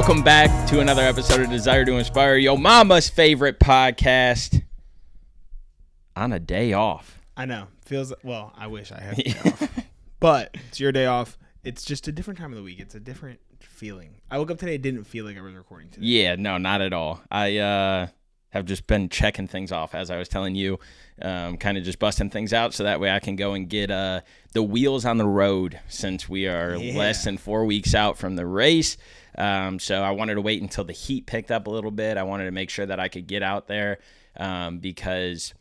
Welcome back to another episode of Desire to Inspire, yo mama's favorite podcast on a day off. I know. Feels well, I wish I had a day off. But it's your day off. It's just a different time of the week. It's a different feeling. I woke up today, it didn't feel like I was recording today. Yeah, no, not at all. I have just been checking things off, as I was telling you, kind of just busting things out so that way I can go and get the wheels on the road since we are less than 4 weeks out from the race. So I wanted to wait until the heat picked up a little bit. I wanted to make sure that I could get out there because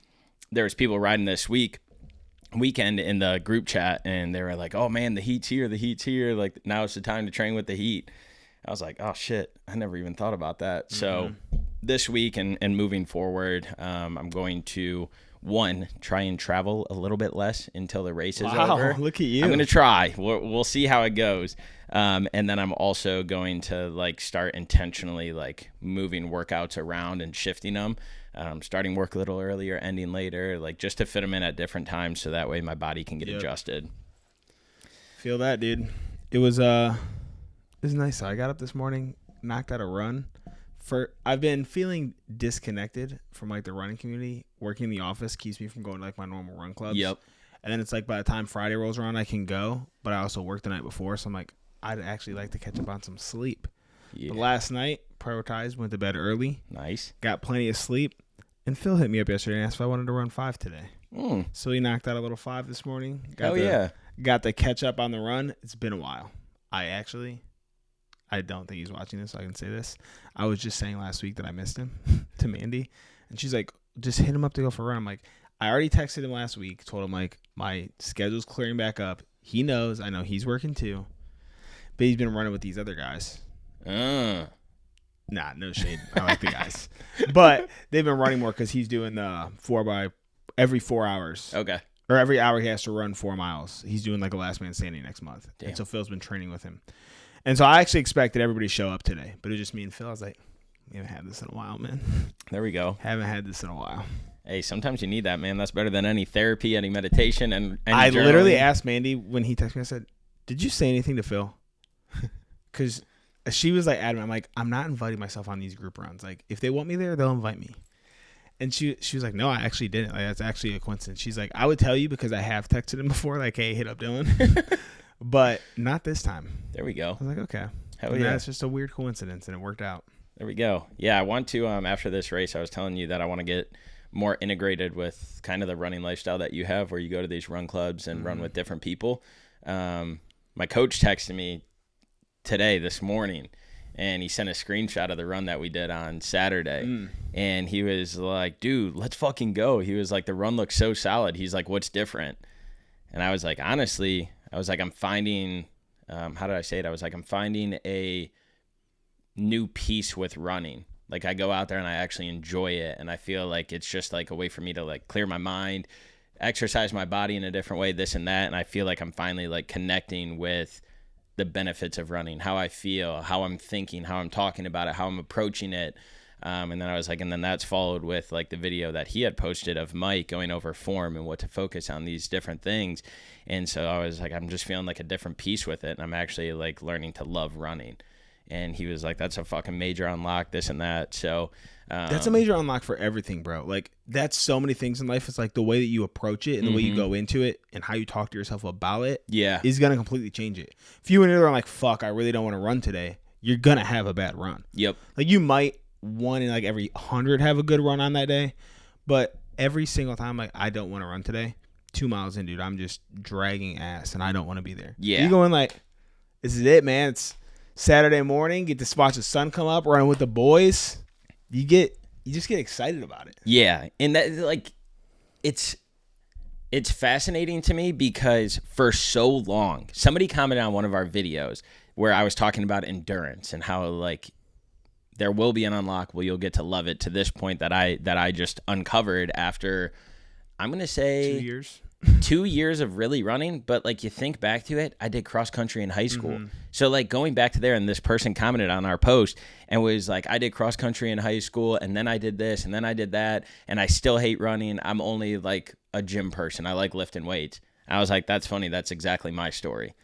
there was people riding this weekend in the group chat, and they were like, oh man, the heat's here, like now it's the time to train with the heat. I was like, oh shit, I never even thought about that. So this week and moving forward, I'm going to try and travel a little bit less until the race is over. Look at you. I'm going to try. We'll see how it goes. And then I'm also going to start intentionally moving workouts around and shifting them. Starting work a little earlier, ending later, just to fit them in at different times so that way my body can get adjusted. Feel that, dude. It was nice. I got up this morning, knocked out a run. I've been feeling disconnected from the running community. Working in the office keeps me from going to my normal run clubs. Yep. And then it's by the time Friday rolls around, I can go. But I also worked the night before, so I'm I'd actually like to catch up on some sleep. Yeah. But last night, prioritized, went to bed early. Nice. Got plenty of sleep. And Phil hit me up yesterday and asked if I wanted to run 5 today. So he knocked out a little 5 this morning. Got the catch up on the run. It's been a while. I don't think he's watching this, so I can say this. I was just saying last week that I missed him to Mandy. And she's like, just hit him up to go for a run. I'm like, I already texted him last week, told him my schedule's clearing back up. He knows. I know he's working too. But he's been running with these other guys. Nah, no shade. I like the guys. But they've been running more because he's doing the 4x every 4 hours. Okay. Or every hour he has to run 4 miles. He's doing a last man standing next month. Damn. And so Phil's been training with him. And so I actually expected everybody to show up today. But it was just me and Phil. I was like, we haven't had this in a while, man. There we go. Haven't had this in a while. Hey, sometimes you need that, man. That's better than any therapy, any meditation, and any I journaling. literally asked Mandy when he texted me, I said, did you say anything to Phil? Because she was adamant. I'm like, I'm not inviting myself on these group runs. If they want me there, they'll invite me. And she was like, no, I actually didn't. That's actually a coincidence. She's like, I would tell you because I have texted him before, hey, hit up Dylan. But not this time. There we go. I was like, okay. Hell yeah. That's just a weird coincidence, and it worked out. There we go. Yeah, I want to, after this race, I was telling you that I want to get more integrated with kind of the running lifestyle that you have where you go to these run clubs and run with different people. My coach texted me this morning, and he sent a screenshot of the run that we did on Saturday. And he was like, dude, let's fucking go. He was like, the run looks so solid. He's like, what's different? And I was like, honestly, I'm finding, how did I say it? I was like, I'm finding a new piece with running. I go out there and I actually enjoy it. And I feel like it's just a way for me to clear my mind, exercise my body in a different way, this and that. And I feel like I'm finally connecting with the benefits of running, how I feel, how I'm thinking, how I'm talking about it, how I'm approaching it. And then I was and then that's followed with the video that he had posted of Mike going over form and what to focus on, these different things. And so I was I'm just feeling a different piece with it. And I'm actually learning to love running. And he was like, that's a fucking major unlock, this and that. So that's a major unlock for everything, bro. That's so many things in life. It's the way that you approach it and the way you go into it and how you talk to yourself about it is going to completely change it. If you went in there and fuck, I really don't want to run today, you're going to have a bad run. Yep. You might one in every 100 have a good run on that day, but every single time I don't want to run today, 2 miles in, dude, I'm just dragging ass and I don't want to be there. Yeah. You going this is it, man. It's Saturday morning, get to watch the sun come up, running with the boys. You just get excited about it. Yeah. And that it's fascinating to me because for so long, somebody commented on one of our videos where I was talking about endurance and how there will be an unlock where you'll get to love it to this point that I just uncovered after, I'm going to say 2 years. 2 years of really running, but you think back to it, I did cross country in high school. So going back to there, and this person commented on our post and was like, I did cross country in high school, and then I did this, and then I did that, and I still hate running. I'm only a gym person. I like lifting weights. I was like, that's funny. That's exactly my story.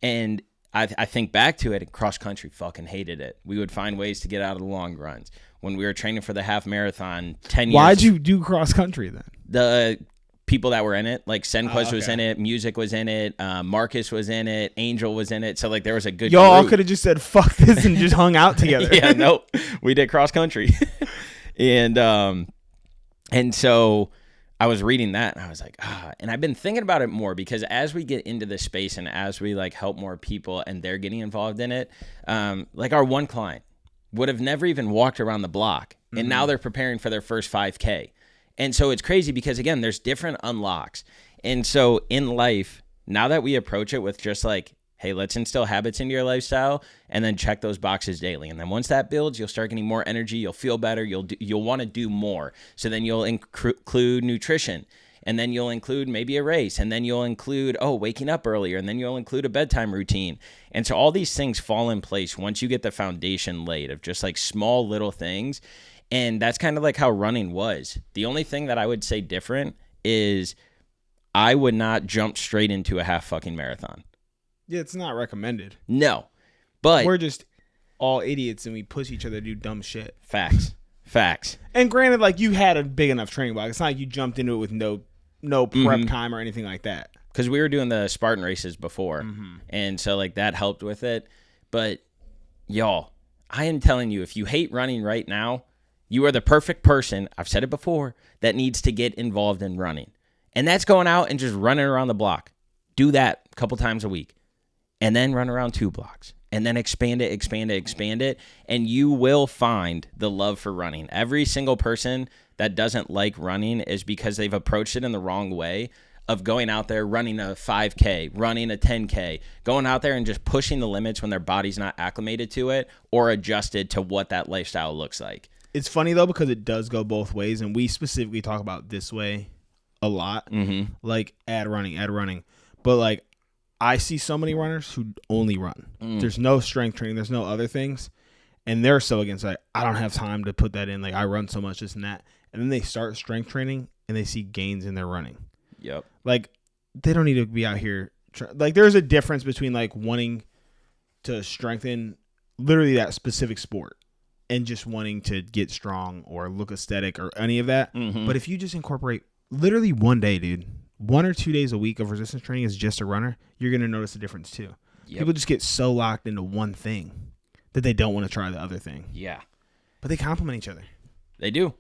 And I think back to it, cross country fucking hated it. We would find ways to get out of the long runs. When we were training for the half marathon 10 years. Why'd you do cross country then? The people that were in it, like 𝐬𝐿𝐫𝐿 was in it, Music was in it, Marcus was in it, Angel was in it. So like there was a good Y'all all could have just said fuck this and just hung out together. Yeah, no, we did cross country. And so I was reading that and I was like, and I've been thinking about it more because as we get into this space and as we like help more people and they're getting involved in it, like our one client would have never even walked around the block. And now they're preparing for their first 5K. And so it's crazy because again, there's different unlocks. And so in life, now that we approach it with just like, hey, let's instill habits into your lifestyle and then check those boxes daily. And then once that builds, you'll start getting more energy. You'll feel better. You'll want to do more. So then you'll include nutrition, and then you'll include maybe a race, and then you'll include, waking up earlier, and then you'll include a bedtime routine. And so all these things fall in place once you get the foundation laid of just like small little things. And that's kind of like how running was. The only thing that I would say different is I would not jump straight into a half fucking marathon. Yeah, it's not recommended. No, but we're just all idiots and we push each other to do dumb shit. Facts. And granted, like you had a big enough training block. It's not like you jumped into it with no prep time or anything like that. Because we were doing the Spartan races before, and so like that helped with it. But y'all, I am telling you, if you hate running right now, you are the perfect person, I've said it before, that needs to get involved in running. And that's going out and just running around the block. Do that a couple times a week. And then run around 2 blocks. And then expand it. And you will find the love for running. Every single person that doesn't like running is because they've approached it in the wrong way of going out there, running a 5K, running a 10K, going out there and just pushing the limits when their body's not acclimated to it or adjusted to what that lifestyle looks like. It's funny, though, because it does go both ways, and we specifically talk about this way a lot, like add running. But, like, I see so many runners who only run. There's no strength training. There's no other things, and they're so against it. I don't have time to put that in. Like, I run so much, this and that. And then they start strength training, and they see gains in their running. Yep. Like, they don't need to be out here. Like, there's a difference between, like, wanting to strengthen literally that specific sport and just wanting to get strong or look aesthetic or any of that. But if you just incorporate literally one day, dude, 1 or 2 days a week of resistance training as just a runner, you're going to notice a difference too. Yep. People just get so locked into one thing that they don't want to try the other thing. Yeah. But they complement each other. They do.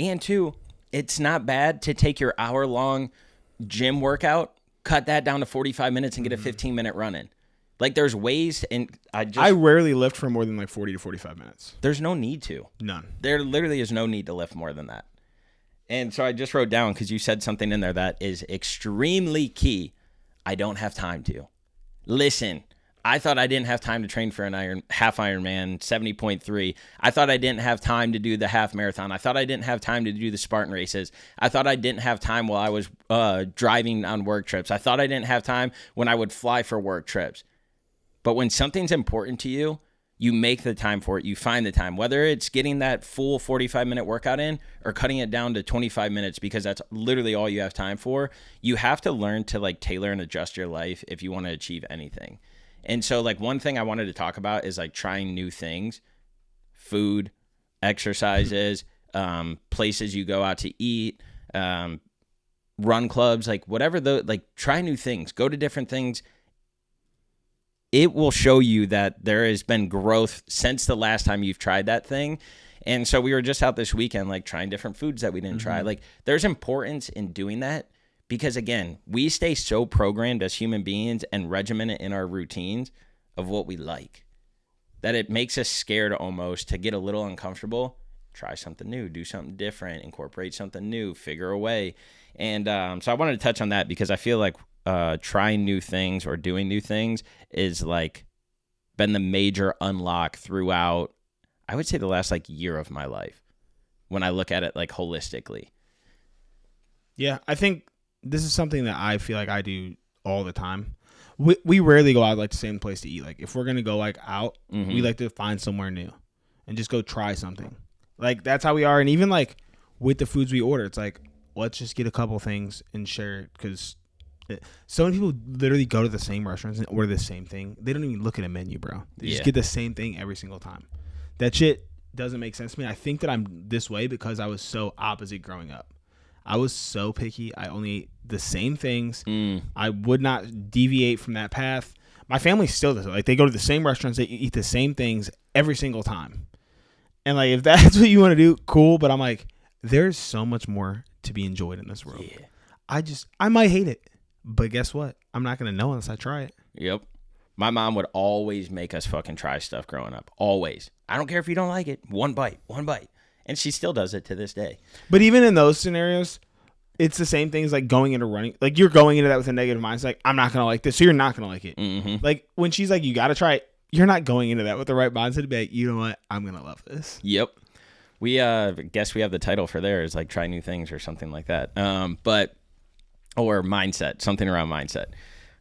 And two, it's not bad to take your hour-long gym workout, cut that down to 45 minutes and get a 15-minute run in. Like, there's ways, and I rarely lift for more than like 40 to 45 minutes. There's no need to. None. There literally is no need to lift more than that. And so I just wrote down, because you said something in there that is extremely key. I don't have time to. Listen, I thought I didn't have time to train for an half Ironman 70.3. I thought I didn't have time to do the half marathon. I thought I didn't have time to do the Spartan races. I thought I didn't have time while I was driving on work trips. I thought I didn't have time when I would fly for work trips. But when something's important to you, you make the time for it. You find the time, whether it's getting that full 45-minute workout in or cutting it down to 25 minutes because that's literally all you have time for. You have to learn to like tailor and adjust your life if you want to achieve anything. And so like one thing I wanted to talk about is like trying new things, food, exercises, places you go out to eat, run clubs, like whatever try new things, go to different things. It will show you that there has been growth since the last time you've tried that thing. And so we were just out this weekend, like trying different foods that we didn't try. Like there's importance in doing that because again, we stay so programmed as human beings and regimented in our routines of what we like that it makes us scared almost to get a little uncomfortable, try something new, do something different, incorporate something new, figure a way. And so I wanted to touch on that because I feel like trying new things or doing new things is like been the major unlock throughout, I would say the last like year of my life when I look at it like holistically. Yeah, I think this is something that I feel like I do all the time. We rarely go out like the same place to eat. Like if we're going to go like out, we like to find somewhere new and just go try something. Like that's how we are. And even like with the foods we order, it's like, let's just get a couple things and share it because So many people literally go to the same restaurants and order the same thing. They don't even look at a menu, bro. They just get the same thing every single time. That shit doesn't make sense to me. I think that I'm this way because I was so opposite growing up. I was so picky. I only ate the same things. I would not deviate from that path. My family still does it. Like, they go to the same restaurants. They eat the same things every single time. And, like, if that's what you want to do, cool. But I'm like, there's so much more to be enjoyed in this world. Yeah. I might hate it. But guess what? I'm not going to know unless I try it. Yep. My mom would always make us fucking try stuff growing up. Always. I don't care if you don't like it. One bite. And she still does it to this day. But even in those scenarios, it's the same thing as like going into running. Like, you're going into that with a negative mindset. Like, I'm not going to like this. So you're not going to like it. Mm-hmm. Like, when she's like, you got to try it. You're not going into that with the right mindset to be like, you know what? I'm going to love this. Yep. We guess we have the title for there is like try new things or something like that. Or mindset, something around mindset.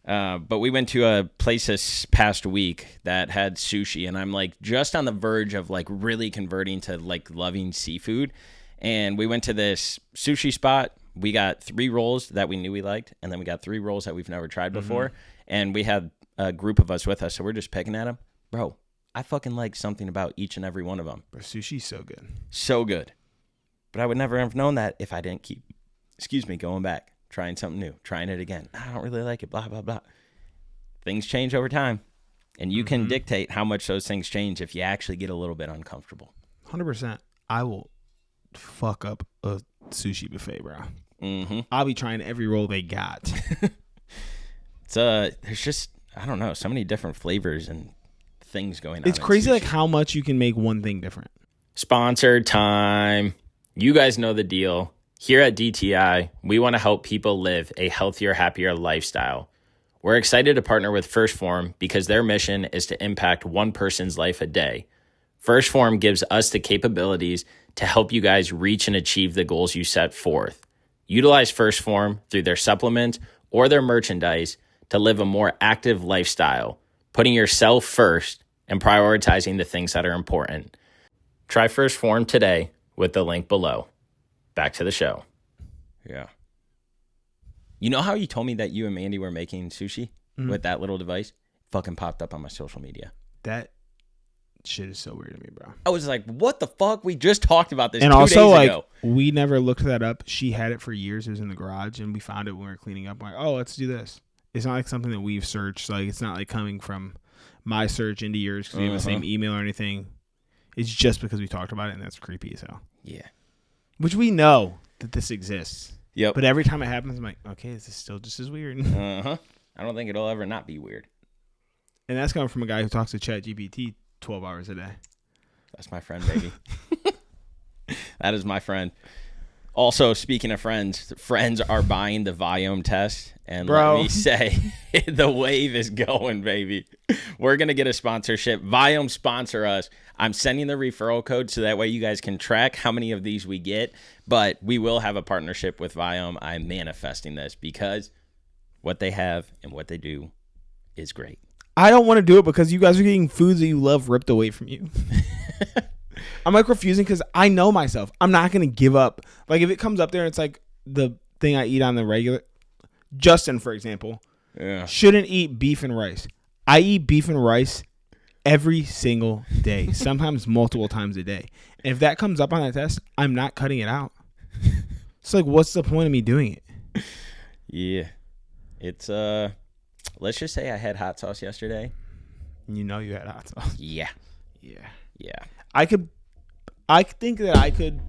But we went to a place this past week that had sushi, and I'm like just on the verge of like really converting to like loving seafood. And we went to this sushi spot. We got 3 rolls that we knew we liked, and then we got 3 rolls that we've never tried before. And we had a group of us with us, so we're just picking at them. Bro, I fucking like something about each and every one of them. But sushi's so good. So good. But I would never have known that if I didn't keep, going back. Trying something new, trying it again. I don't really like it, blah, blah, blah. Things change over time. And you can dictate how much those things change if you actually get a little bit uncomfortable. 100%. I will fuck up a sushi buffet, bro. I'll be trying every roll they got. There's just, I don't know, so many different flavors and things going on. It's crazy like how much you can make one thing different. Sponsored time. You guys know the deal. Here at DTI, we want to help people live a healthier, happier lifestyle. We're excited to partner with First Form because their mission is to impact one person's life a day. First Form gives us the capabilities to help you guys reach and achieve the goals you set forth. Utilize First Form through their supplements or their merchandise to live a more active lifestyle, putting yourself first and prioritizing the things that are important. Try First Form today with the link below. Back to the show. Yeah. You know how you told me that you and Mandy were making sushi with that little device? Fucking popped up on my social media. That shit is so weird to me, bro. I was like, what the fuck? We just talked about this and 2 also, days ago. We never looked that up. She had it for years. It was in the garage, and we found it when we were cleaning up. I'm like, oh, let's do this. It's not like something that we've searched. Like, it's not like coming from my search into yours because we have the same email or anything. It's just because we talked about it, and that's creepy as hell. Yeah. Which we know that this exists. Yep. But every time it happens, I'm like, okay, this is still just as weird. I don't think it'll ever not be weird. And that's coming from a guy who talks to ChatGPT 12 hours a day. That's my friend, baby. That is my friend. Also, speaking of friends are buying the volume test. And let me say, the wave is going, baby. We're going to get a sponsorship. Volume sponsor us. I'm sending the referral code so that way you guys can track how many of these we get. But we will have a partnership with Volume. I'm manifesting this because what they have and what they do is great. I don't want to do it because you guys are getting foods that you love ripped away from you. I'm like refusing because I know myself. I'm not going to give up. Like if it comes up there and it's like the thing I eat on the regular. Justin, for example, shouldn't eat beef and rice. I eat beef and rice every single day, sometimes multiple times a day. And if that comes up on that test, I'm not cutting it out. It's like, what's the point of me doing it? Yeah. It's, let's just say I had hot sauce yesterday. You know you had hot sauce. Yeah. I think that I could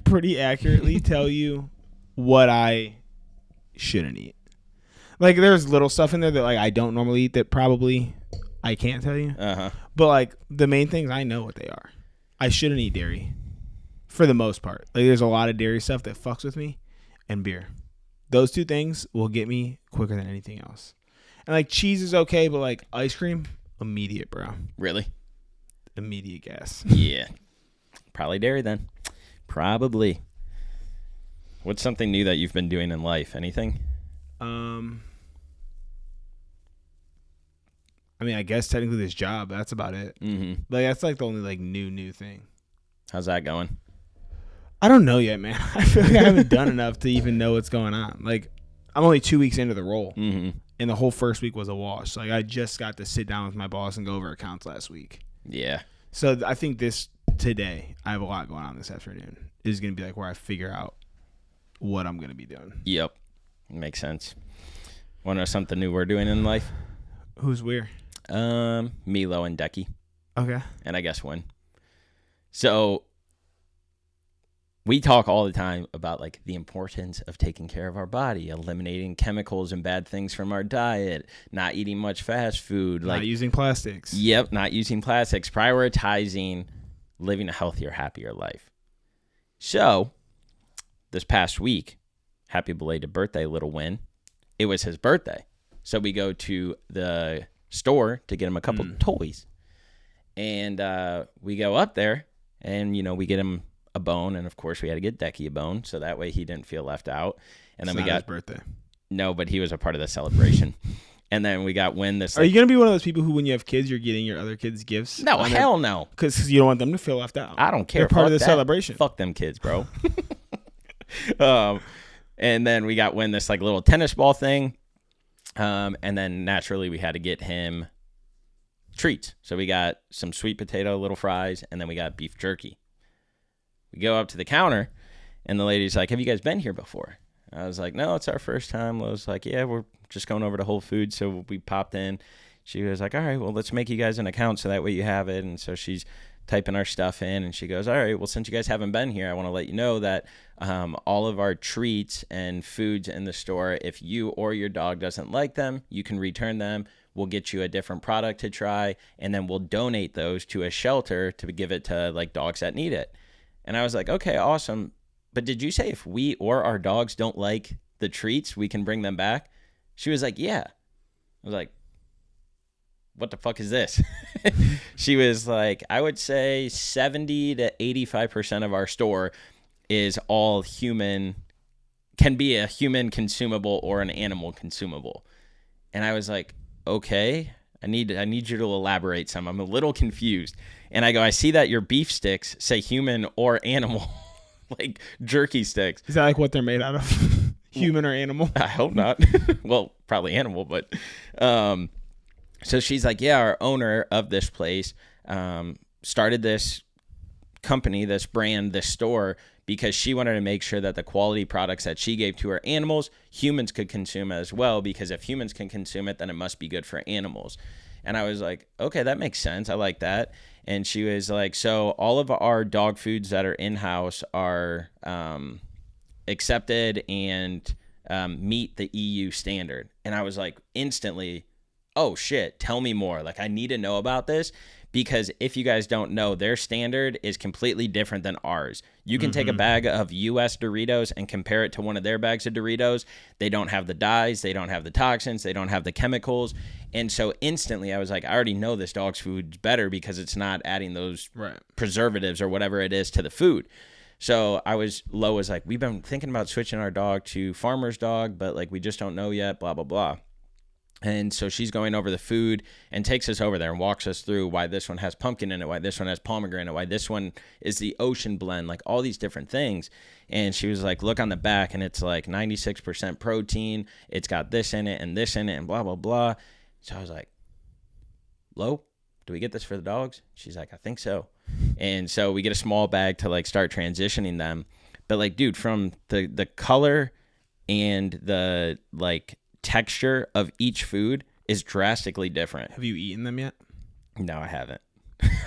pretty accurately tell you what I shouldn't eat. Like there's little stuff in there that like I don't normally eat that probably I can't tell you. But like the main things I know what they are. I shouldn't eat dairy for the most part. Like there's a lot of dairy stuff that fucks with me and beer. Those 2 things will get me quicker than anything else. And like cheese is okay, but like ice cream, immediate, bro. Really? Immediate gas. Yeah. Probably dairy then. Probably. What's something new that you've been doing in life? Anything? I mean, I guess technically this job, that's about it. Like that's like the only like new thing. How's that going? I don't know yet, man. I feel like I haven't done enough to even know what's going on. Like I'm only 2 weeks into the role, and the whole first week was a wash. Like, I just got to sit down with my boss and go over accounts last week. Yeah. So I think today, I have a lot going on this afternoon. Is going to be like where I figure out what I'm going to be doing. Yep. Makes sense. Want to know something new we're doing in life? Who's where? Milo and Decky. Okay. And I guess Win. So we talk all the time about like the importance of taking care of our body, eliminating chemicals and bad things from our diet, not eating much fast food, not using plastics. Yep, not using plastics, prioritizing living a healthier, happier life. So this past week, happy belated birthday, little Win. It was his birthday. So we go to the store to get him a couple of toys. And we go up there and, we get him a bone. And, of course, we had to get Decky a bone. So that way he didn't feel left out. And then it's we got his birthday. No, but he was a part of the celebration. And then we got Win this. Are you going to be one of those people who, when you have kids, you're getting your other kids gifts? No, hell no. Because you don't want them to feel left out. I don't care. They're part of the celebration. Fuck them kids, bro. And then we got Win this like little tennis ball thing. And then naturally we had to get him treats. So we got some sweet potato, little fries, and then we got beef jerky. We go up to the counter, and the lady's like, have you guys been here before? I was like, no, it's our first time. I was like, yeah, we're just going over to Whole Foods. So we popped in. She was like, all right, well, let's make you guys an account so that way you have it. And so she's typing our stuff in, and she goes, all right, well, since you guys haven't been here, I want to let you know that all of our treats and foods in the store, if you or your dog doesn't like them, you can return them. We'll get you a different product to try, and then we'll donate those to a shelter to give it to like dogs that need it. And I was like, okay, awesome. But did you say if we or our dogs don't like the treats, we can bring them back? She was like, yeah. I was like, what the fuck is this? She was like, I would say 70 to 85% of our store is all human, can be a human consumable or an animal consumable. And I was like, okay, I need you to elaborate some. I'm a little confused. And I go, I see that your beef sticks say human or animal, like jerky sticks. Is that like what they're made out of? Human or animal? I hope not. Well, probably animal, but so she's like, yeah, our owner of this place started this company, this brand, this store, because she wanted to make sure that the quality products that she gave to her animals, humans could consume as well, because if humans can consume it, then it must be good for animals. And I was like, okay, that makes sense. I like that. And she was like, so all of our dog foods that are in-house are accepted and meet the EU standard. And I was like, instantly, oh shit, tell me more. Like, I need to know about this, because if you guys don't know, their standard is completely different than ours. You can take a bag of US Doritos and compare it to one of their bags of Doritos. They don't have the dyes, they don't have the toxins, they don't have the chemicals. And so instantly I was like, I already know this dog's food's better because it's not adding those preservatives or whatever it is to the food. So Lo was like, we've been thinking about switching our dog to farmer's dog, but like we just don't know yet, blah, blah, blah. And so she's going over the food and takes us over there and walks us through why this one has pumpkin in it, why this one has pomegranate, why this one is the ocean blend, like all these different things. And she was like, look on the back, and it's like 96% protein. It's got this in it and this in it and blah, blah, blah. So I was like, Lo, do we get this for the dogs? She's like, I think so. And so we get a small bag to like start transitioning them. But like, dude, from the color and the like texture of each food is drastically different. Have you eaten them yet? No, I haven't.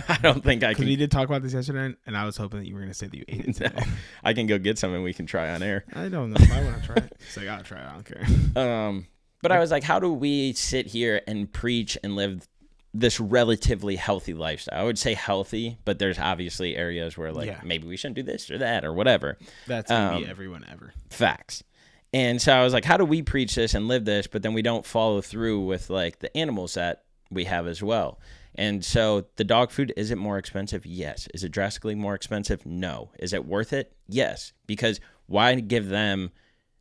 I don't think I can. Because we did talk about this yesterday, and I was hoping that you were going to say that you ate it today. No, I can go get some and we can try on air. I don't know if I want to try it. So I got to try it. I don't care. But I was like, how do we sit here and preach and live this relatively healthy lifestyle? I would say healthy, but there's obviously areas where like maybe we shouldn't do this or that or whatever. That's going to be everyone ever. Facts. And so I was like, how do we preach this and live this, but then we don't follow through with like the animals that we have as well? And so the dog food, is it more expensive? Yes. Is it drastically more expensive? No. Is it worth it? Yes. Because why give them,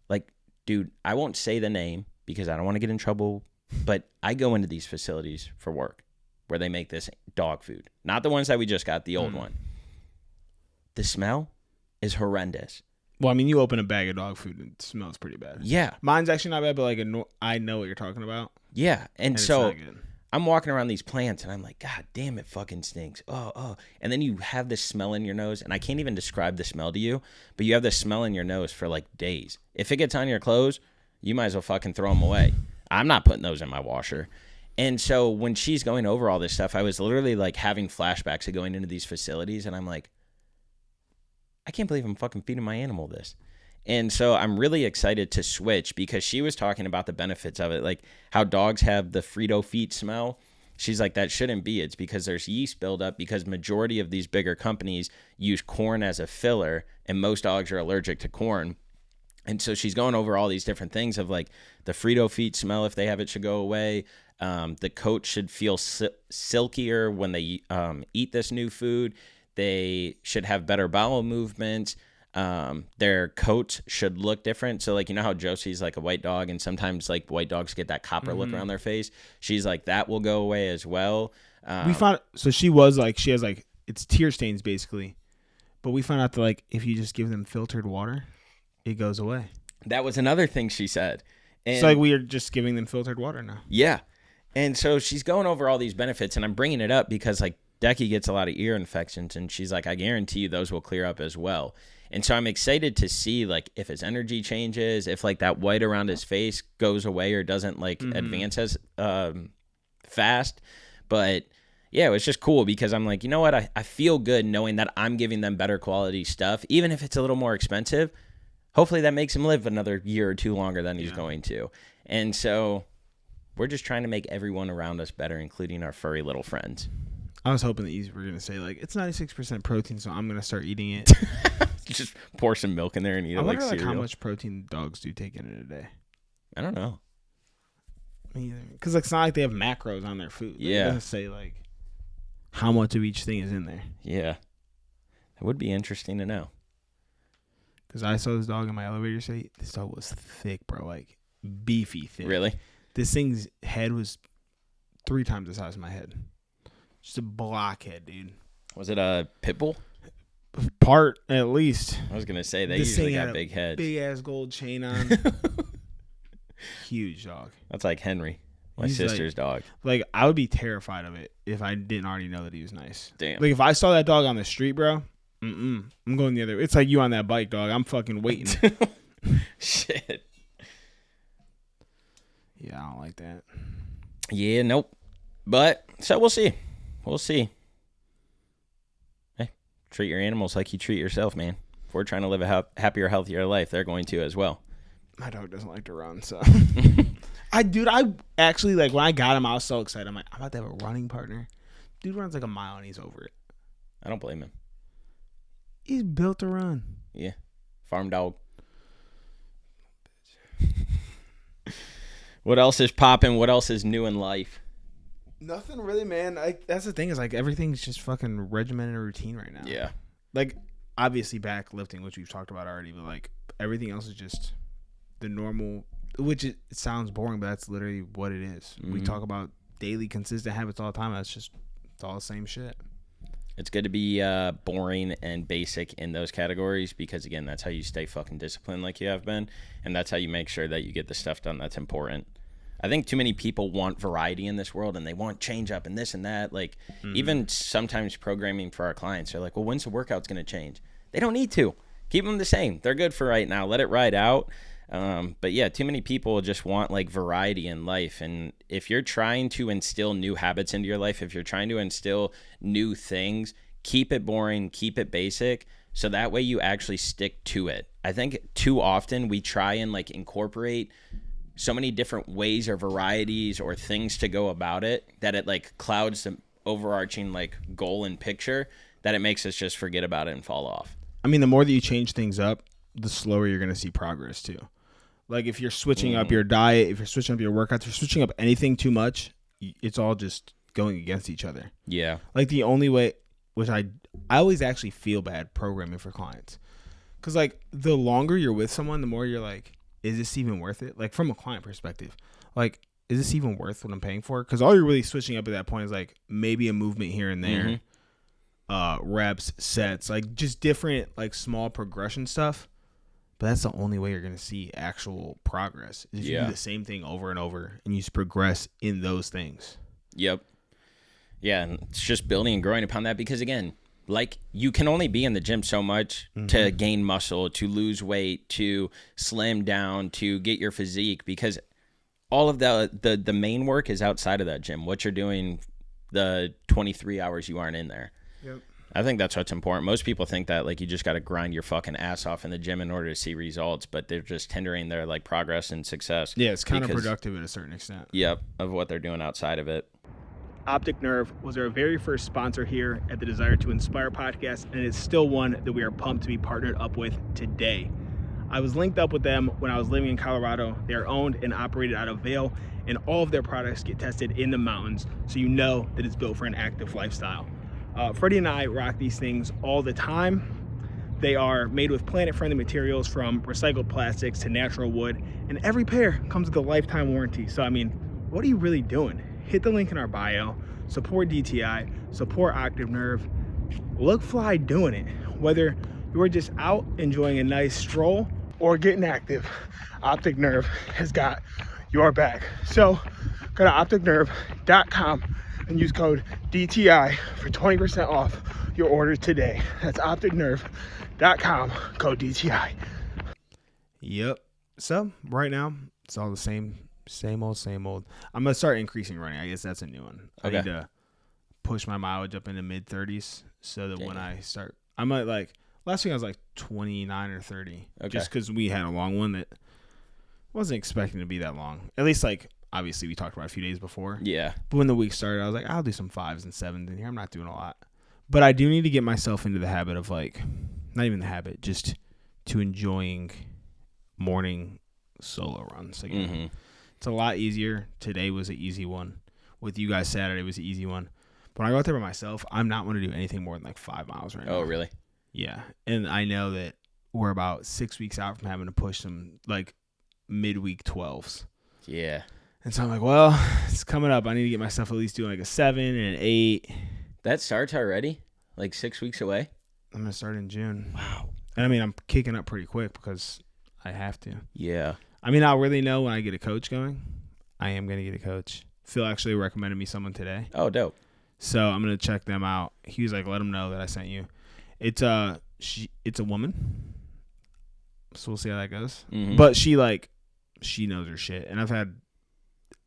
like, dude, I won't say the name because I don't want to get in trouble, but I go into these facilities for work where they make this dog food. Not the ones that we just got, the old one. The smell is horrendous. Well, I mean, you open a bag of dog food and it smells pretty bad. Yeah. Mine's actually not bad, but like I know what you're talking about. Yeah. And so I'm walking around these plants and I'm like, God damn, it fucking stinks. Oh. And then you have this smell in your nose, and I can't even describe the smell to you, but you have this smell in your nose for like days. If it gets on your clothes, you might as well fucking throw them away. I'm not putting those in my washer. And so when she's going over all this stuff, I was literally like having flashbacks of going into these facilities, and I'm like, I can't believe I'm fucking feeding my animal this. And so I'm really excited to switch because she was talking about the benefits of it, like how dogs have the Frito feet smell. She's like, that shouldn't be. It's because there's yeast buildup because majority of these bigger companies use corn as a filler, and most dogs are allergic to corn. And so she's going over all these different things of like the Frito feet smell, if they have it, should go away. The coat should feel silkier when they eat this new food. They should have better bowel movement. Their coats should look different. So like, you know how Josie's like a white dog, and sometimes like white dogs get that copper look around their face. She's like, that will go away as well. We found, so she was like, she has like, it's tear stains basically. But we found out that like, if you just give them filtered water, it goes away. That was another thing she said. And so like, we are just giving them filtered water now. Yeah. And so she's going over all these benefits, and I'm bringing it up because like Decky gets a lot of ear infections, and she's like, I guarantee you those will clear up as well. And so I'm excited to see like if his energy changes, if like that white around his face goes away or doesn't like advance as fast. But yeah, it was just cool because I'm like, you know what? I feel good knowing that I'm giving them better quality stuff, even if it's a little more expensive. Hopefully that makes him live another year or two longer than he's going to. And so we're just trying to make everyone around us better, including our furry little friends. I was hoping that you were going to say, like, it's 96% protein, so I'm going to start eating it. Just pour some milk in there and eat it like cereal. I wonder how much protein dogs do take in a day. I don't know. Because like, it's not like they have macros on their food. Like, it doesn't say, like, how much of each thing is in there. Yeah. It would be interesting to know. Because I saw this dog in my elevator say, this dog was thick, bro. Like, beefy thick. Really? This thing's head was 3 times the size of my head. Just a blockhead, dude. Was it a pit bull? Part, at least. I was going to say, they usually got big heads. Big-ass gold chain on. Huge dog. That's like Henry, my sister's dog. Like, I would be terrified of it if I didn't already know that he was nice. Damn. Like, if I saw that dog on the street, bro, I'm going the other way. It's like you on that bike, dog. I'm fucking waiting. Shit. Yeah, I don't like that. Yeah, nope. But, so we'll see. We'll see. Hey, treat your animals like you treat yourself, man. If we're trying to live a happier, healthier life, they're going to as well. My dog doesn't like to run, so. I actually, like, when I got him, I was so excited. I'm like, I'm about to have a running partner. Dude runs like a mile and he's over it. I don't blame him. He's built to run. Yeah. Farm dog. What else is popping? What else is new in life? Nothing really, man. That's the thing is, like, everything's just fucking regimented routine right now. Yeah. Like, obviously back lifting, which we've talked about already, but, like, everything else is just the normal, which it sounds boring, but that's literally what it is. Mm-hmm. We talk about daily consistent habits all the time. It's all the same shit. It's good to be boring and basic in those categories because, again, that's how you stay fucking disciplined like you have been, and that's how you make sure that you get the stuff done that's important. I think too many people want variety in this world, and they want change up and this and that. Like, even sometimes programming for our clients, they're like, well, when's the workout's going to change? They don't need to. Keep them the same. They're good for right now. Let it ride out. But yeah, too many people just want like variety in life. And if you're trying to instill new habits into your life, if you're trying to instill new things, keep it boring, keep it basic. So that way you actually stick to it. I think too often we try and like incorporate so many different ways or varieties or things to go about it that it like clouds the overarching like goal and picture that it makes us just forget about it and fall off. I mean, the more that you change things up, the slower you're going to see progress too. Like if you're switching up your diet, if you're switching up your workouts, if you're switching up anything too much, it's all just going against each other. Yeah. Like the only way, which I always actually feel bad programming for clients. Because like the longer you're with someone, the more you're like, is this even worth it? Like from a client perspective, like, is this even worth what I'm paying for? Because all you're really switching up at that point is like maybe a movement here and there, reps, sets, like just different like small progression stuff. But that's the only way you're going to see actual progress. Is if you do the same thing over and over and you just progress in those things. Yep. Yeah, and it's just building and growing upon that because, again, like you can only be in the gym so much to gain muscle, to lose weight, to slim down, to get your physique, because all of the main work is outside of that gym. What you're doing the 23 hours you aren't in there. Yep. I think that's what's important. Most people think that like you just got to grind your fucking ass off in the gym in order to see results, but they're just hindering their like progress and success. Yeah, it's counterproductive at a certain extent. Yep, of what they're doing outside of it. Optic Nerve was our very first sponsor here at the Desire to Inspire podcast, and it's still one that we are pumped to be partnered up with today. I was linked up with them when I was living in Colorado. They are owned and operated out of Vail, and all of their products get tested in the mountains, so you know that it's built for an active lifestyle. Freddie and I rock these things all the time. They are made with planet-friendly materials, from recycled plastics to natural wood, and every pair comes with a lifetime warranty. So, I mean, what are you really doing? Hit the link in our bio, support DTI, support Optic Nerve, look fly doing it. Whether you're just out enjoying a nice stroll or getting active, Optic Nerve has got your back. So go to opticnerve.com and use code DTI for 20% off your order today. That's opticnerve.com, code DTI. Yep. So right now, it's all the same old. I'm going to start increasing running. I guess that's a new one. Okay. I need to push my mileage up into mid-30s so that when I start, I might like, last week I was like 29 or 30. Okay. Just because we had a long one that wasn't expecting to be that long. At least like, obviously we talked about a few days before. Yeah. But when the week started, I was like, I'll do some 5s and 7s in here. I'm not doing a lot. But I do need to get myself into the habit of like, not even the habit, just to enjoying morning solo runs again. Mm-hmm. It's a lot easier. Today was an easy one. With you guys, Saturday was an easy one. But when I go out there by myself, I'm not going to do anything more than like 5 miles right now. Oh, really? Yeah. And I know that we're about 6 weeks out from having to push some like midweek 12s. Yeah. And so I'm like, well, it's coming up. I need to get myself at least doing like a 7 and an 8. That starts already? Like 6 weeks away? I'm going to start in June. Wow. And I mean, I'm kicking up pretty quick because I have to. Yeah. I mean, I'll really know when I get a coach going. I am going to get a coach. Phil actually recommended me someone today. Oh, dope. So I'm going to check them out. He was like, let them know that I sent you. It's a woman. So we'll see how that goes. Mm-hmm. But she knows her shit. And I've had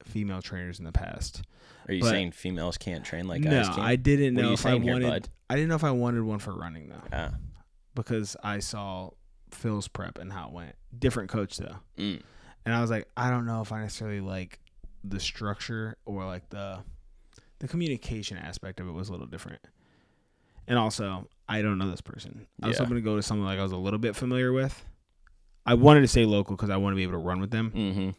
female trainers in the past. Are you saying females can't train like guys can? No, I didn't know if I wanted. I didn't know if I wanted one for running though. Ah. Because I saw Phil's prep and how it went. Different coach though. Mm. And I was like, I don't know if I necessarily like the structure or like the communication aspect of it was a little different. And also, I don't know this person. I was hoping to go to someone like I was a little bit familiar with. I wanted to stay local because I want to be able to run with them. Mm-hmm.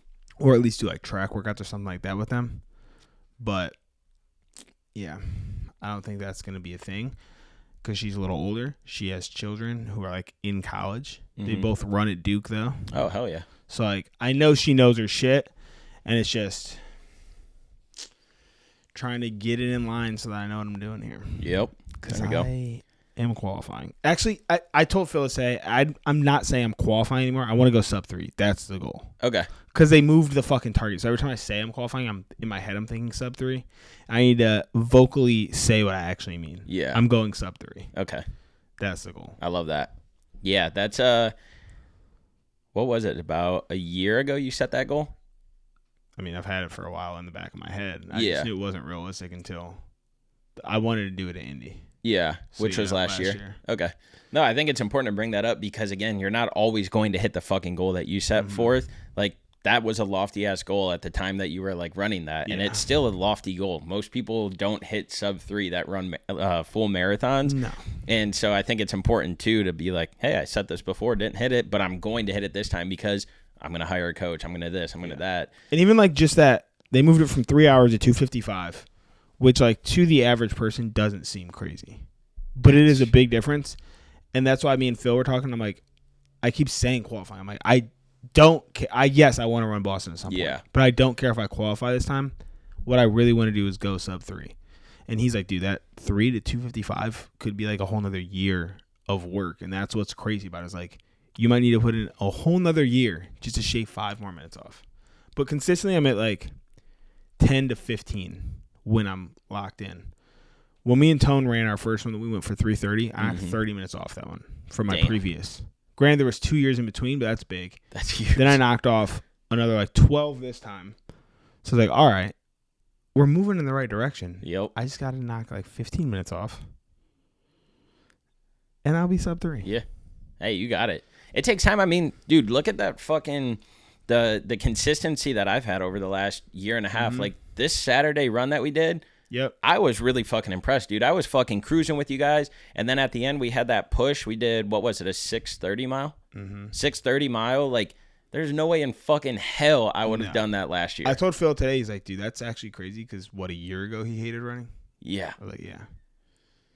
Or at least do like track workouts or something like that with them. But yeah, I don't think that's going to be a thing because she's a little older. She has children who are like in college. Mm-hmm. They both run at Duke though. Oh, hell yeah. So like, I know she knows her shit, and it's just trying to get it in line so that I know what I'm doing here. Yep. Because I am qualifying. Actually, I told Phil to I'm not saying I'm qualifying anymore. I want to go sub 3. That's the goal. Okay. Because they moved the fucking target. So every time I say I'm qualifying, I'm in my head I'm thinking sub 3. I need to vocally say what I actually mean. Yeah. I'm going sub 3. Okay. That's the goal. I love that. Yeah, that's what was it? About a year ago you set that goal? I mean, I've had it for a while in the back of my head. I just knew it wasn't realistic until I wanted to do it at Indy. Yeah, so, which was last year. Okay. No, I think it's important to bring that up because, again, you're not always going to hit the fucking goal that you set forth. Like, that was a lofty-ass goal at the time that you were, like, running that. Yeah. And it's still a lofty goal. Most people don't hit sub 3 that run full marathons. No. And so I think it's important, too, to be like, hey, I set this before, didn't hit it, but I'm going to hit it this time because I'm going to hire a coach. I'm going to this. I'm going to that. And even, like, just that, they moved it from 3 hours to 2:55. Which, like, to the average person doesn't seem crazy. But it is a big difference. And that's why me and Phil were talking. I'm like, I keep saying qualifying. I'm like, I don't care. Yes, I want to run Boston at some point. Yeah. But I don't care if I qualify this time. What I really want to do is go sub 3. And he's like, dude, that 3 to 2:55 could be like a whole nother year of work. And that's what's crazy about it. Is like, you might need to put in a whole nother year just to shave 5 more minutes off. But consistently, I'm at like 10 to 15 when I'm locked in. When me and Tone ran our first one, we went for 3:30. I knocked 30 minutes off that one from my previous. Granted, there was 2 years in between, but that's big. That's huge. Then I knocked off another like 12 this time. So I was like, all right, we're moving in the right direction. Yep. I just got to knock like 15 minutes off. And I'll be sub 3. Yeah. Hey, you got it. It takes time. I mean, dude, look at that fucking the consistency that I've had over the last year and a half. Like this Saturday run that we did. Yep. I was really fucking impressed, dude. I was fucking cruising with you guys. And then at the end, we had that push. We did, what was it, a 6:30 mile? 6:30 mile. Like, there's no way in fucking hell I would have done that last year. I told Phil today, he's like, dude, that's actually crazy because, what, a year ago he hated running? Yeah. I was like, yeah.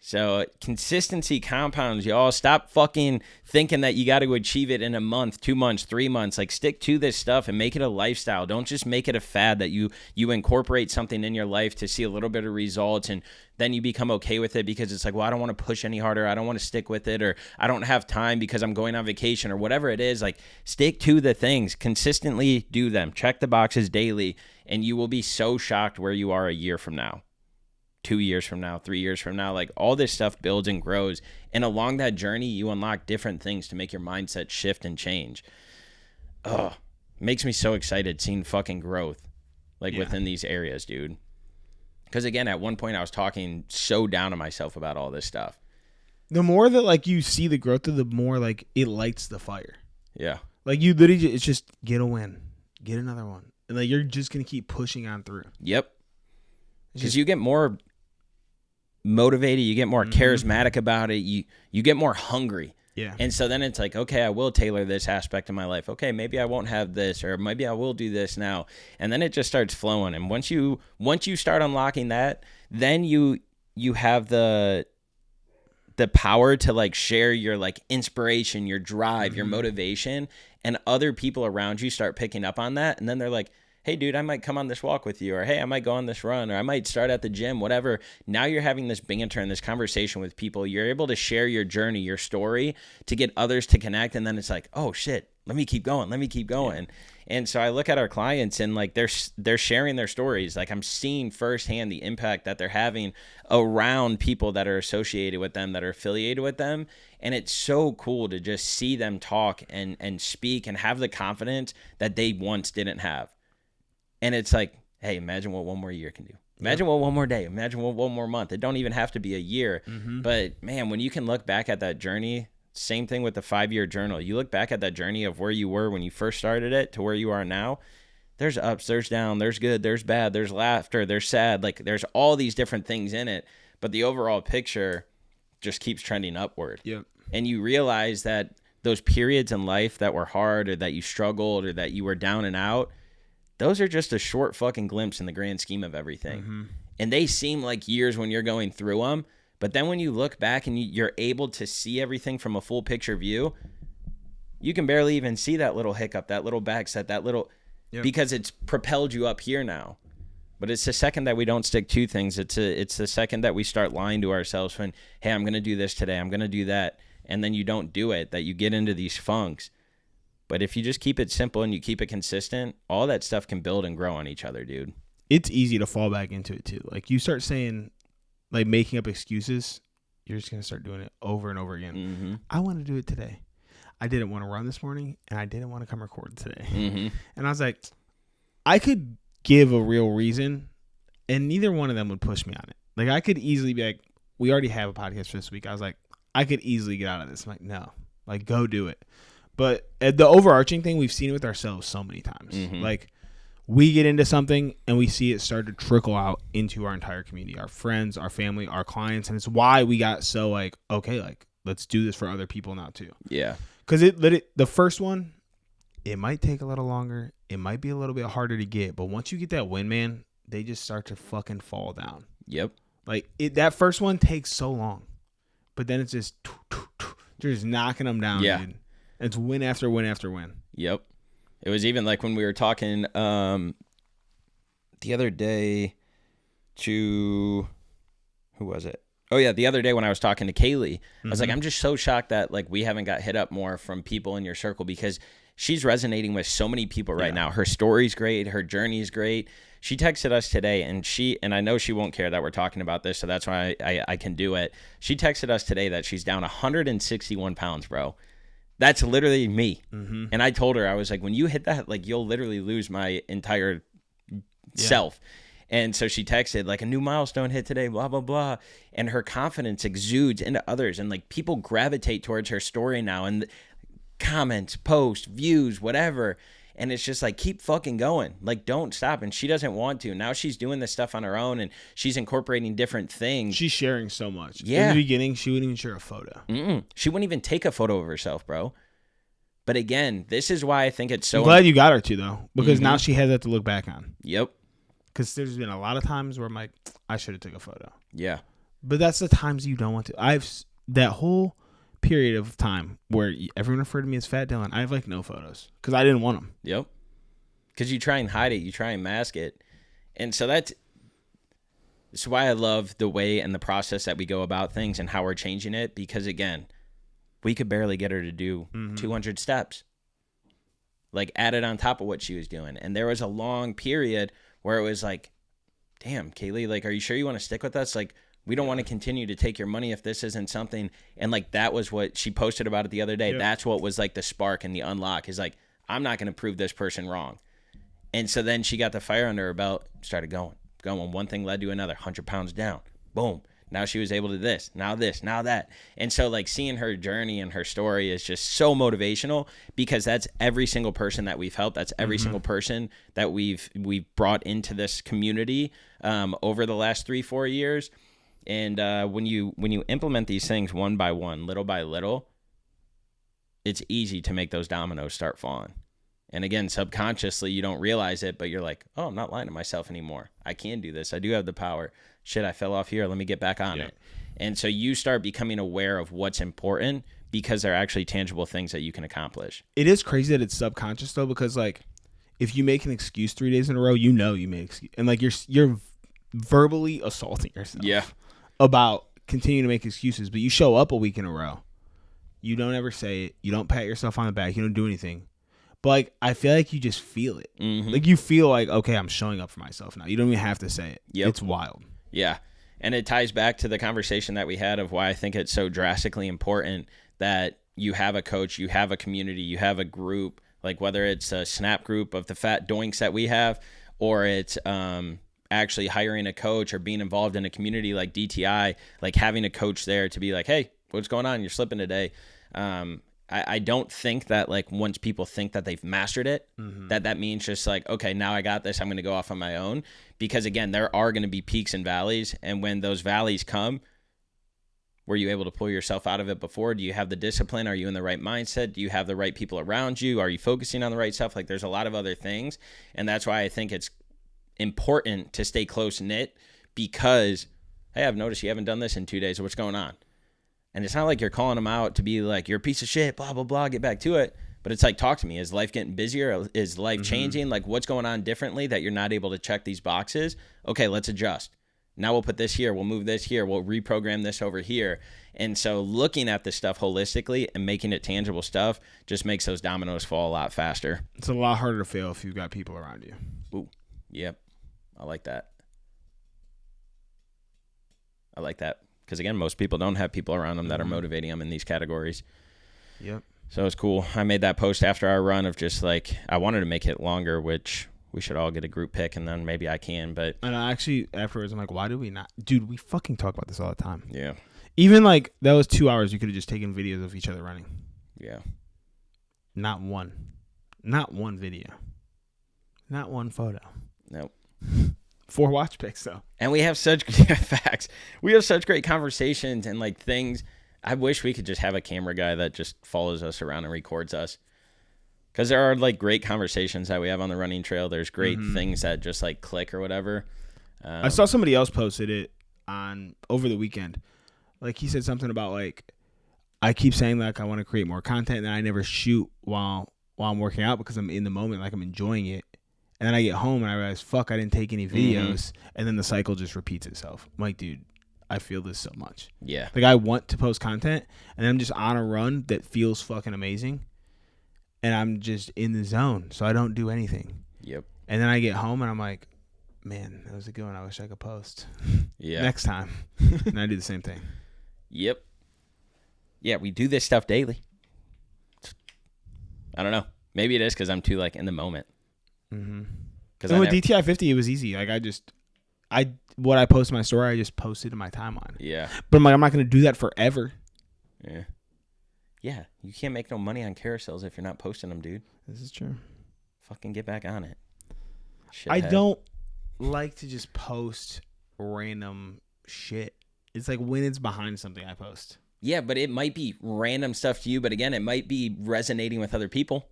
So consistency compounds, y'all. Stop fucking thinking that you got to achieve it in a month, 2 months, 3 months. Like, stick to this stuff and make it a lifestyle. Don't just make it a fad that you incorporate something in your life to see a little bit of results and then you become okay with it because it's like, well, I don't want to push any harder. I don't want to stick with it, or I don't have time because I'm going on vacation or whatever it is. Like, stick to the things. Consistently do them. Check the boxes daily, and you will be so shocked where you are a year from now. 2 years from now, 3 years from now. Like, all this stuff builds and grows. And along that journey, you unlock different things to make your mindset shift and change. Oh, makes me so excited seeing fucking growth, like, within these areas, dude. Because, again, at one point I was talking so down on myself about all this stuff. The more that, like, you see the growth, the more, like, it lights the fire. Yeah. Like, you literally, it's just get a win. Get another one. And, like, you're just going to keep pushing on through. Yep. Because you get more motivated, you get more charismatic about it, you get more hungry. Yeah. And so then it's like, okay, I will tailor this aspect of my life. Okay, maybe I won't have this, or maybe I will do this now. And then it just starts flowing. And once you start unlocking that, then you have the power to, like, share your, like, inspiration, your drive, your motivation, and other people around you start picking up on that. And then they're like, hey, dude, I might come on this walk with you, or hey, I might go on this run, or I might start at the gym, whatever. Now you're having this banter and this conversation with people. You're able to share your journey, your story, to get others to connect. And then it's like, oh, shit, let me keep going. Let me keep going. Yeah. And so I look at our clients and, like, they're sharing their stories. Like, I'm seeing firsthand the impact that they're having around people that are associated with them, that are affiliated with them. And it's so cool to just see them talk and speak and have the confidence that they once didn't have. And it's like, hey, imagine what one more year can do. Imagine what one more day. Imagine what one more month. It don't even have to be a year. But, man, when you can look back at that journey, same thing with the 5-year journal. You look back at that journey of where you were when you first started it to where you are now. There's ups, there's down, there's good, there's bad, there's laughter, there's sad. Like, there's all these different things in it. But the overall picture just keeps trending upward. Yep. And you realize that those periods in life that were hard, or that you struggled, or that you were down and out, those are just a short fucking glimpse in the grand scheme of everything. And they seem like years when you're going through them. But then when you look back and you're able to see everything from a full picture view, you can barely even see that little hiccup, that little backset, that little, because it's propelled you up here now. But it's the second that we don't stick to things. It's the second that we start lying to ourselves when, hey, I'm going to do this today, I'm going to do that. And then you don't do it, that you get into these funks. But if you just keep it simple and you keep it consistent, all that stuff can build and grow on each other, dude. It's easy to fall back into it, too. Like, you start saying, like, making up excuses, you're just going to start doing it over and over again. I want to do it today. I didn't want to run this morning, and I didn't want to come record today. And I was like, I could give a real reason, and neither one of them would push me on it. Like, I could easily be like, we already have a podcast for this week. I was like, I could easily get out of this. I'm like, no. Like, go do it. But the overarching thing, we've seen it with ourselves so many times. Like, we get into something and we see it start to trickle out into our entire community, our friends, our family, our clients. And it's why we got so, like, okay, like, let's do this for other people now too. Yeah. Because the first one, it might take a little longer. It might be a little bit harder to get. But once you get that win, man, they just start to fucking fall down. Yep. Like, that first one takes so long. But then it's just, they're just knocking them down, dude. It's win after win after win. Yep. It was even like when we were talking the other day to, who was it? Oh yeah, the other day when I was talking to 𝐾𝐨, I was like, I'm just so shocked that like we haven't got hit up more from people in your circle, because she's resonating with so many people right now. Her story's great, her journey's great. She texted us today, and I know she won't care that we're talking about this, so that's why I can do it. She texted us today that she's down 161 pounds, bro. That's literally me. And I told her, I was like, when you hit that, like, you'll literally lose my entire self. And so she texted, like, a new milestone hit today, blah, blah, blah. And her confidence exudes into others. And, like, people gravitate towards her story now. And comments, posts, views, whatever. And it's just like, keep fucking going. Like, don't stop. And she doesn't want to. Now she's doing this stuff on her own, and she's incorporating different things. She's sharing so much. Yeah. In the beginning, she wouldn't even share a photo. She wouldn't even take a photo of herself, bro. But again, this is why I think it's so... I'm glad you got her to, though, because now she has that to look back on. Yep. Because there's been a lot of times where I'm like, I should have took a photo. Yeah. But that's the times you don't want to. That whole period of time where everyone referred to me as Fat Dylan, I have like no photos because I didn't want them. Yep. Because you try and hide it, you try and mask it, and so that's why I love the way and the process that we go about things and how we're changing it. Because again, we could barely get her to do 200 steps, like added on top of what she was doing, and there was a long period where it was like, damn, 𝐾𝐨, like, are you sure you want to stick with us? Like, we don't want to continue to take your money if this isn't something. And like, that was what she posted about it the other day. Yep. That's what was like the spark and the unlock, is like, I'm not going to prove this person wrong. And so then she got the fire under her belt, started going. One thing led to another, 100 pounds down. Boom. Now she was able to this, now that. And so like, seeing her journey and her story is just so motivational, because that's every single person that we've helped. That's every single person that we've brought into this community over the last 3-4 years. And when you implement these things one by one, little by little, it's easy to make those dominoes start falling. And again, subconsciously, you don't realize it, but you're like, oh, I'm not lying to myself anymore. I can do this. I do have the power. Shit, I fell off here. Let me get back on it. And so you start becoming aware of what's important, because they're actually tangible things that you can accomplish. It is crazy that it's subconscious, though, because like, if you make an excuse 3 days in a row, you know you made an excuse. And like, you're verbally assaulting yourself. Yeah. About continuing to make excuses, but you show up a week in a row. You don't ever say it. You don't pat yourself on the back. You don't do anything. But like, I feel like you just feel it. Like, you feel like, okay, I'm showing up for myself now. You don't even have to say it. Yep. It's wild. Yeah. And it ties back to the conversation that we had of why I think it's so drastically important that you have a coach, you have a community, you have a group, like whether it's a snap group of the fat doinks that we have, or it's actually hiring a coach or being involved in a community like DTI, like having a coach there to be like, hey, what's going on? You're slipping today. I don't think that like, once people think that they've mastered it, that means just like, okay, now I got this, I'm going to go off on my own. Because again, there are going to be peaks and valleys. And when those valleys come, were you able to pull yourself out of it before? Do you have the discipline? Are you in the right mindset? Do you have the right people around you? Are you focusing on the right stuff? Like, there's a lot of other things. And that's why I think it's important to stay close knit, because, hey, I've noticed you haven't done this in 2 days. What's going on? And it's not like you're calling them out to be like, you're a piece of shit, blah, blah, blah, get back to it. But it's like, talk to me. Is life getting busier? Is life changing? Like, what's going on differently that you're not able to check these boxes? Okay, let's adjust. Now we'll put this here. We'll move this here. We'll reprogram this over here. And so looking at this stuff holistically and making it tangible stuff just makes those dominoes fall a lot faster. It's a lot harder to fail if you've got people around you. Ooh, yep. I like that. Because again, most people don't have people around them that are motivating them in these categories. Yep. So it's cool. I made that post after our run of just like, I wanted to make it longer, which we should all get a group pick, and then maybe I can. But and I actually, afterwards, I'm like, why do we not? Dude, we fucking talk about this all the time. Yeah. Even like, that was 2 hours. You could have just taken videos of each other running. Yeah. Not one video. Not one photo. Nope. 4 watch picks, though. And we have such facts. We have such great conversations and like things. I wish we could just have a camera guy that just follows us around and records us. Because there are like great conversations that we have on the running trail. There's great things that just like click or whatever. I saw somebody else posted it on over the weekend. Like, he said something about like, I keep saying like I want to create more content, and I never shoot while I'm working out because I'm in the moment, like I'm enjoying it. And then I get home and I realize, fuck, I didn't take any videos. And then the cycle just repeats itself. I'm like, dude, I feel this so much. Yeah. Like, I want to post content, and I'm just on a run that feels fucking amazing, and I'm just in the zone, so I don't do anything. Yep. And then I get home, and I'm like, man, that was a good one. I wish I could post. Yeah. Next time. And I do the same thing. Yep. Yeah, we do this stuff daily. I don't know. Maybe it is because I'm too, like, in the moment. Mm-hmm. So with DTI 50, it was easy. Like, what I post in my story, I just posted in my timeline. Yeah. But I'm like, I'm not going to do that forever. Yeah. Yeah. You can't make no money on carousels if you're not posting them, dude. This is true. Fucking get back on it. I don't like to just post random shit. It's like when it's behind something I post. Yeah, but it might be random stuff to you, but again, it might be resonating with other people.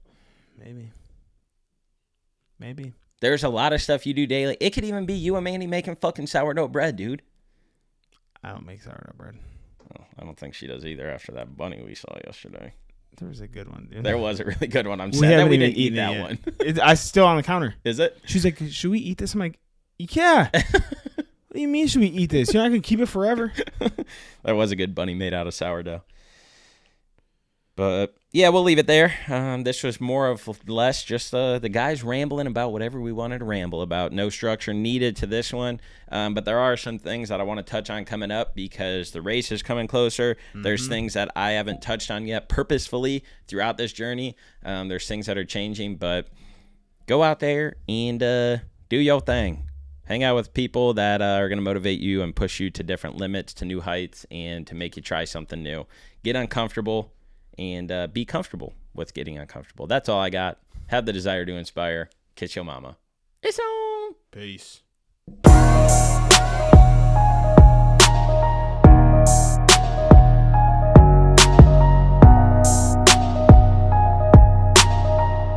Maybe. There's a lot of stuff you do daily. It could even be you and Mandy making fucking sourdough bread, dude. I don't make sourdough bread. Oh, I don't think she does either after that bunny we saw yesterday. There was a good one, dude. There was a really good one. I'm sad that we didn't eat that one. It's still on the counter. Is it? She's like, should we eat this? I'm like, yeah. What do you mean should we eat this? You're not going to keep it forever? That was a good bunny made out of sourdough. But, yeah, we'll leave it there. This was more of less just the guys rambling about whatever we wanted to ramble about. No structure needed to this one. But there are some things that I want to touch on coming up because the race is coming closer. Mm-hmm. There's things that I haven't touched on yet purposefully throughout this journey. There's things that are changing. But go out there and do your thing. Hang out with people that are going to motivate you and push you to different limits, to new heights, and to make you try something new. Get uncomfortable. And be comfortable with getting uncomfortable. That's all I got. Have the desire to inspire. Kiss your mama. It's on. Peace.